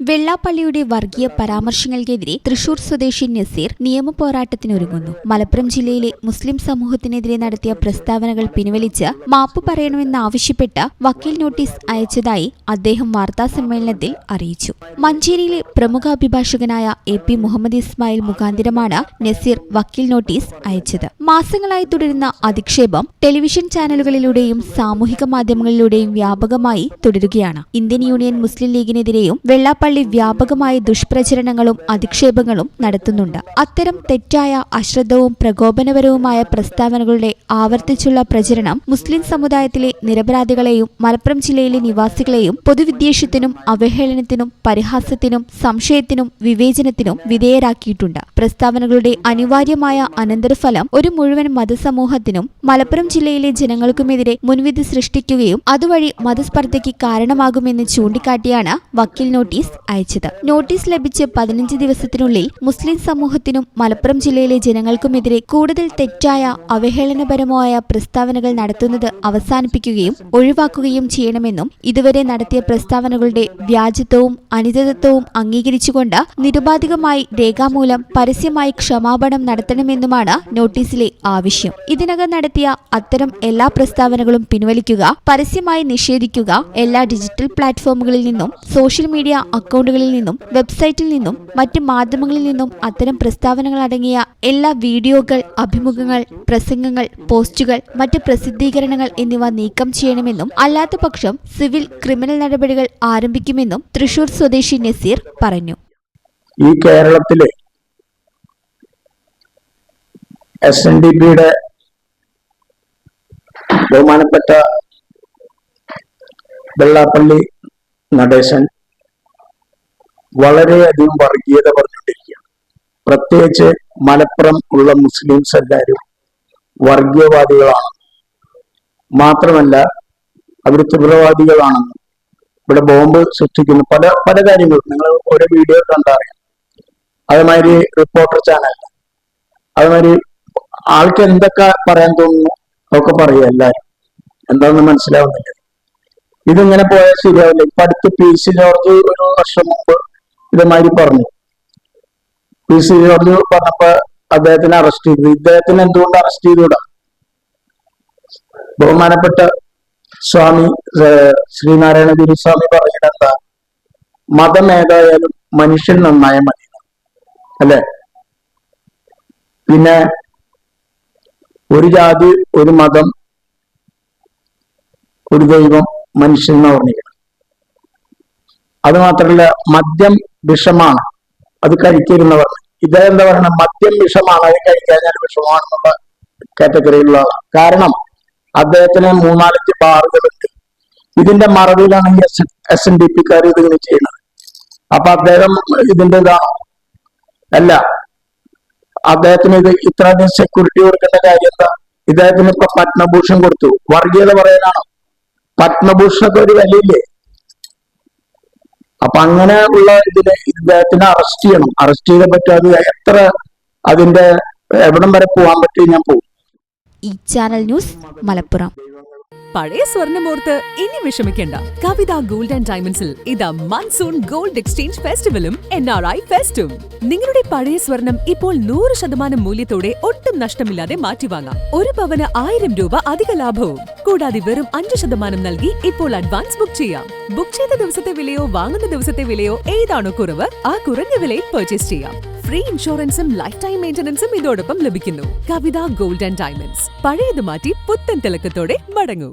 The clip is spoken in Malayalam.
വെള്ളാപ്പള്ളിയുടെ വർഗീയ പരാമർശങ്ങൾക്കെതിരെ തൃശൂർ സ്വദേശി നസീർ നിയമപോരാട്ടത്തിനൊരുങ്ങുന്നു. മലപ്പുറം ജില്ലയിലെ മുസ്ലിം സമൂഹത്തിനെതിരെ നടത്തിയ പ്രസ്താവനകൾ പിൻവലിച്ച് മാപ്പ് പറയണമെന്നാവശ്യപ്പെട്ട് വക്കീൽ നോട്ടീസ് അയച്ചതായി അദ്ദേഹം വാർത്താസമ്മേളനത്തിൽ അറിയിച്ചു. മഞ്ചേരിയിലെ പ്രമുഖ അഭിഭാഷകനായ AP മുഹമ്മദ് ഇസ്മായിൽ മുഖാന്തിരമാണ് നസീർ വക്കീൽ നോട്ടീസ് അയച്ചത്. മാസങ്ങളായി തുടരുന്ന അധിക്ഷേപം ടെലിവിഷൻ ചാനലുകളിലൂടെയും സാമൂഹിക മാധ്യമങ്ങളിലൂടെയും വ്യാപകമായി തുടരുകയാണ്. ഇന്ത്യൻ യൂണിയൻ മുസ്ലിം ലീഗിനെതിരെയും വെള്ളാപ്പള്ളി വ്യാപകമായ ദുഷ്പ്രചരണങ്ങളും അധിക്ഷേപങ്ങളും നടത്തുന്നുണ്ട്. അത്തരം തെറ്റായ, അശ്രദ്ധവും പ്രകോപനപരവുമായ പ്രസ്താവനകളുടെ ആവർത്തിച്ചുള്ള പ്രചരണം മുസ്ലിം സമുദായത്തിലെ നിരപരാധികളെയും മലപ്പുറം ജില്ലയിലെ നിവാസികളെയും പൊതുവിദ്വേഷത്തിനും അവഹേളനത്തിനും പരിഹാസത്തിനും സംശയത്തിനും വിവേചനത്തിനും വിധേയരാക്കിയിട്ടുണ്ട്. പ്രസ്താവനകളുടെ അനിവാര്യമായ അനന്തരഫലം ഒരു മുഴുവൻ മതസമൂഹത്തിനും മലപ്പുറം ജില്ലയിലെ ജനങ്ങൾക്കുമെതിരെ മുൻവിധി സൃഷ്ടിക്കുകയും അതുവഴി മതസ്പർദ്ധയ്ക്ക് കാരണമാകുമെന്ന് ചൂണ്ടിക്കാട്ടിയാണ് വക്കീൽ നോട്ടീസ് അയച്ചത്. നോട്ടീസ് ലഭിച്ച് 15 ദിവസത്തിനുള്ളിൽ മുസ്ലിം സമൂഹത്തിനും മലപ്പുറം ജില്ലയിലെ ജനങ്ങൾക്കുമെതിരെ കൂടുതൽ തെറ്റായ, അവഹേളനപരമായ പ്രസ്താവനകൾ നടത്തുന്നത് അവസാനിപ്പിക്കുകയും ഒഴിവാക്കുകയും ചെയ്യണമെന്നും ഇതുവരെ നടത്തിയ പ്രസ്താവനകളുടെ വ്യാജത്വവും അനിതത്വവും അംഗീകരിച്ചുകൊണ്ട് നിരുപാധികമായി രേഖാമൂലം പരസ്യമായി ക്ഷമാപണം നടത്തണമെന്നുമാണ് നോട്ടീസിലെ ആവശ്യം. ഇതിനകം നടത്തിയ അത്തരം എല്ലാ പ്രസ്താവനകളും പിൻവലിക്കുക, പരസ്യമായി നിഷേധിക്കുക, എല്ലാ ഡിജിറ്റൽ പ്ലാറ്റ്ഫോമുകളിൽ നിന്നും, സോഷ്യൽ മീഡിയ അക്കൗണ്ടുകളിൽ നിന്നും, വെബ്സൈറ്റിൽ നിന്നും, മറ്റ് മാധ്യമങ്ങളിൽ നിന്നും അത്തരം പ്രസ്താവനകൾ അടങ്ങിയ എല്ലാ വീഡിയോകൾ, അഭിമുഖങ്ങൾ, പ്രസംഗങ്ങൾ, പോസ്റ്റുകൾ, മറ്റ് പ്രസിദ്ധീകരണങ്ങൾ എന്നിവ നീക്കം ചെയ്യണമെന്നും അല്ലാത്തപക്ഷം സിവിൽ, ക്രിമിനൽ നടപടികൾ ആരംഭിക്കുമെന്നും തൃശൂർ സ്വദേശി നസീർ പറഞ്ഞു. ഈ കേരളത്തിലെ SNDPയുടെ ബഹുമാനപ്പെട്ട വെള്ളാപ്പള്ളി നടേശൻ വളരെയധികം വർഗീയത പറഞ്ഞുകൊണ്ടിരിക്കുകയാണ്. പ്രത്യേകിച്ച് മലപ്പുറം ഉള്ള മുസ്ലിംസ് എല്ലാവരും വർഗീയവാദികളാണ്, മാത്രമല്ല അവർ തീവ്രവാദികളാണെന്നും ഇവിടെ ബോംബ് സൃഷ്ടിക്കുന്ന പല കാര്യങ്ങളും നിങ്ങൾ ഓരോ വീഡിയോ കണ്ടറിയാം. അതേമാതിരി റിപ്പോർട്ടർ ചാനൽ, അതേമാതിരി ആൾക്ക് എന്തൊക്കെ പറയാൻ തോന്നുന്നു അതൊക്കെ പറയുക. എല്ലാവരും എന്താണെന്ന് മനസ്സിലാവുന്നില്ല. ഇതിങ്ങനെ പോയാൽ ശരിയാവില്ല. ഇപ്പൊ അടുത്ത് PC ജോർജ് ഒരു വർഷം മുമ്പ് ഇതേമാതിരി പറഞ്ഞു. PC ജോർജ് പറഞ്ഞപ്പോ അദ്ദേഹത്തിനെ അറസ്റ്റ് ചെയ്തു. ഇദ്ദേഹത്തിന് എന്തുകൊണ്ട് അറസ്റ്റ് ചെയ്തുകൂടാ? ബഹുമാനപ്പെട്ട സ്വാമി ശ്രീനാരായണ ഗുരുസ്വാമി പറഞ്ഞിട്ടെന്താ, മതം ഏതായാലും മനുഷ്യൻ നന്നായ മതി അല്ലെ? പിന്നെ ഒരു ജാതി, ഒരു മതം, ഒരു ദൈവം, മനുഷ്യൻ എന്ന് പറഞ്ഞിരിക്കണം. അത് മാത്രമല്ല, മദ്യം വിഷമാണ്, അത് കഴിക്കരുന്നവർ. ഇദ്ദേഹം എന്താ പറയുക, മദ്യം വിഷമാണ്, അത് കഴിക്കാഞ്ഞാൽ വിഷമാണെന്നുള്ള കാറ്റഗറിയിലുള്ള ആളാണ്. കാരണം അദ്ദേഹത്തിന് 3-4 ബാറുകളുണ്ട്. ഇതിന്റെ മറവിലാണ് ഈ SNDPക്കാർ ഇതിങ്ങനെ ചെയ്യുന്നത്. അപ്പൊ അദ്ദേഹം ഇതിന്റെ ഇതാണോ? അല്ല. അദ്ദേഹത്തിന് ഇത് ഇത്രയധികം സെക്യൂരിറ്റി കൊടുക്കേണ്ട കാര്യം എന്താ? ഇദ്ദേഹത്തിന് ഇപ്പൊ പത്മഭൂഷൺ കൊടുത്തു. വർഗീയത പറയാനാണോ? പത്മഭൂഷണൊക്കെ ഒരു വിലയില്ലേ? അപ്പൊ അങ്ങനെ ഉള്ള ഇതിന് ഇദ്ദേഹത്തിനെ അറസ്റ്റ് ചെയ്യണം. അറസ്റ്റ് ചെയ്തേ പറ്റും. അത് എത്ര അതിന്റെ എവിടം വരെ പോകാൻ പറ്റും, ഞാൻ പോകും. ഈ ചാനൽ ന്യൂസ് മലപ്പുറം. പഴയ സ്വർണ്ണമോർത്ത് ഇനി വിഷമിക്കേണ്ട. കവിത ഗോൾഡ് ആൻഡ് ഡയമണ്ട്സിൽ ഇതാ മൺസൂൺ ഗോൾഡ് എക്സ്ചേഞ്ച് ഫെസ്റ്റിവലും NRI ഫെസ്റ്റും. നിങ്ങളുടെ പഴയ സ്വർണം ഇപ്പോൾ 100% മൂല്യത്തോടെ ഒട്ടും നഷ്ടമില്ലാതെ മാറ്റിവാങ്ങാം. ഒരു പവന് 1000 രൂപ അധിക ലാഭവും. കൂടാതെ വെറും 5% നൽകി ഇപ്പോൾ അഡ്വാൻസ് ബുക്ക് ചെയ്യാം. ബുക്ക് ചെയ്ത ദിവസത്തെ വിലയോ വാങ്ങുന്ന ദിവസത്തെ വിലയോ ഏതാണോ കുറവ്, ആ കുറഞ്ഞ വിലയിൽ പർച്ചേസ് ചെയ്യാം. ഫ്രീ ഇൻഷുറൻസും ലൈഫ് ടൈം മെയിന്റനൻസും ഇതോടൊപ്പം ലഭിക്കുന്നു. കവിത ഗോൾഡ് ആൻഡ് ഡയമണ്ട്സ്. പഴയത് മാറ്റി പുത്തൻ തിളക്കത്തോടെ മടങ്ങൂ.